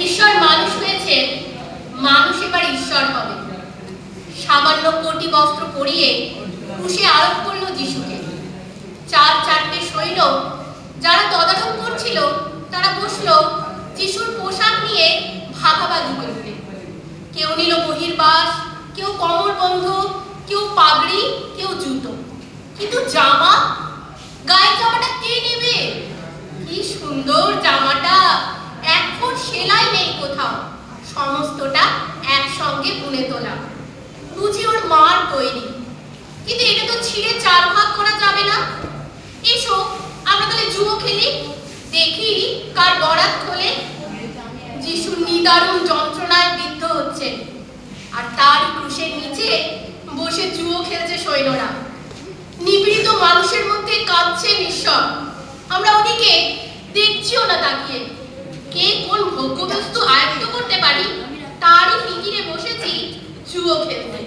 ঈশ্বর মানুষ হয়েছে, মানুষ এবার ঈশ্বর হবে। সামান্য কোটি বস্ত্র পরিয়ে ক্রুশে আরোপ করলো যিশুকে। চারটে সৈন্য যারা তদারক করছিল তারা বসলো যিশুর পোশাক নিয়ে ভাগাভাগি করতে। কেউ নিল বহির্বাস, কেউ কোমরবন্ধ, কেউ পাগড়ি, কেউ জুতো। কিন্তু জামা, গায়ের জামাটা কে নেবে? কি সুন্দর জামাটা, এক ফুট সেলাই নেই কোথাও, সমস্তটা একসঙ্গে বুনে তোলা, বুঝি ওর মার তৈরি। কিন্তু এটা তো ছিঁড়ে চার ভাগ করা যাবে না। এসো আমরা তাহলে জুয়ো খেলি, দেখি কার বরাত খোলে। যিশু নিদারুণ যন্ত্রণায় বিদ্ধ হচ্ছে, আর তার ক্রুশের নিচে বসে জুয়ো খেলছে সৈন্যরা। নিপীড়িত মানুষের মধ্যে কাঁদছে ঈশ্বর। আমরা ওদিকে দেখছিও না তাকিয়ে। কে কোন ভোগ্যবস্তু আয়ত্ত করতে পারি তারই ফিকিরে বসেছি জুয়ো খেলতে।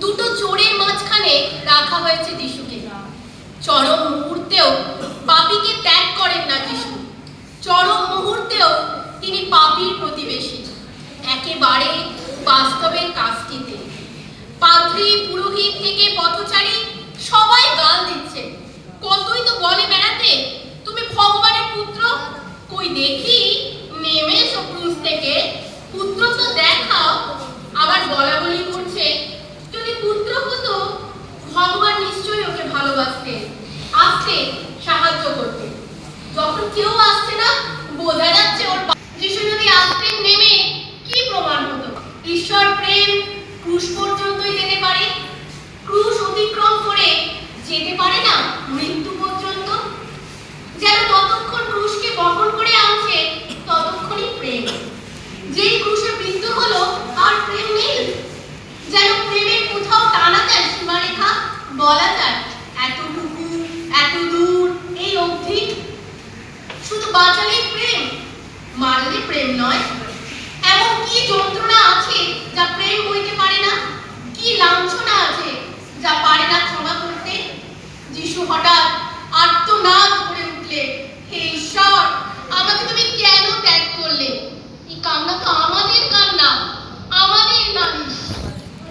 দুটো চোরের মাঝখানে রাখা হয়েছে যিশুকে। চরম মুহূর্তেও পাপীকে ত্যাগ করেন না যিশু। চরম মুহূর্তেও তিনি পাপীর প্রতিবেশী, একেবারে বাস্তবের কাজটিতে। পাদ্রী, পুরোহিত থেকে পথচারী সবাই গাল দিচ্ছে। কতই তো বলে বেড়াতে, তুমি ভগবানের পুত্র। কই দেখি নেমে এসো ক্রুশ থেকে, পুত্র তো দেখাও। আবার বলা বলি করছে, যদি পুত্র হতো ভগবান নিশ্চয়ই ওকে ভালোবাসতে, আসতে সাহায্য করতে। যখন কেউ আসছে না, বোঝা যাচ্ছে ওর। যিশু যদি আসতেন নেমে, কি প্রমাণ হতো? ঈশ্বর প্রেম ক্রুশ পর্যন্তই যেতে পারে, ক্রুশ অতিক্রম করে যেতে পারে না মৃত্যু পর্যন্ত। যেন ততক্ষণ ক্রুশকে বহন করে আনছে ততক্ষণই প্রেম। যেই ক্রুশে বিদ্ধ হলো আর প্রেম নেই। যেন প্রেমের কোথাও টানা যায় সীমারেখা, বলা যায় এতটুকু, এত দূর, এই অবধি। শুধু বাঁচালেই প্রেম, মারলে প্রেম নয়। এমন কি যন্ত্রণা আছে যা প্রেম হইতে পারে না? কি লাঞ্ছনা আছে যা পারে না ক্ষমা করতে? যিশু হঠাৎ আর্তনাদ করে উঠলে, হে ঈশ্বর, আমাকে তুমি কেন ত্যাগ করলে? এই কান্না তো আমাদের কান্না, আমাদের নালিশ।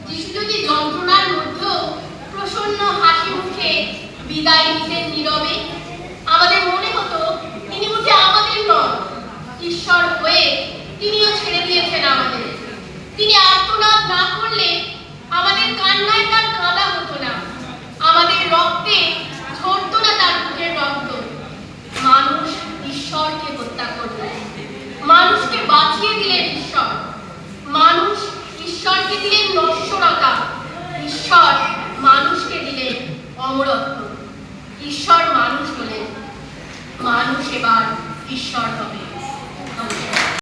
যিশু যদি যন্ত্রণার মধ্যেও প্রসন্ন হাসি মুখে বিদায় নিতেন নীরবে, আমাদের মনে হতো তিনি বুঝি আমাদের নন। ঈশ্বর হয়ে তিনিও ছেড়ে দিয়েছেন আমাদের। তিনি আর্তনাদ না করলে আমাদের কান্নায় তার কাঁদা হতো না, আমাদের রক্তে ঝরতো না তার বুকের রক্ত। মানুষ ঈশ্বরকে হত্যা করলেন, মানুষকে বাঁচিয়ে দিলেন ঈশ্বর। মানুষ ঈশ্বরকে দিলেন নশ্বরতা, ঈশ্বর মানুষকে দিলেন অমরত্ব। ঈশ্বর মানুষ হলেন, মানুষ এবার ঈশ্বর হবে।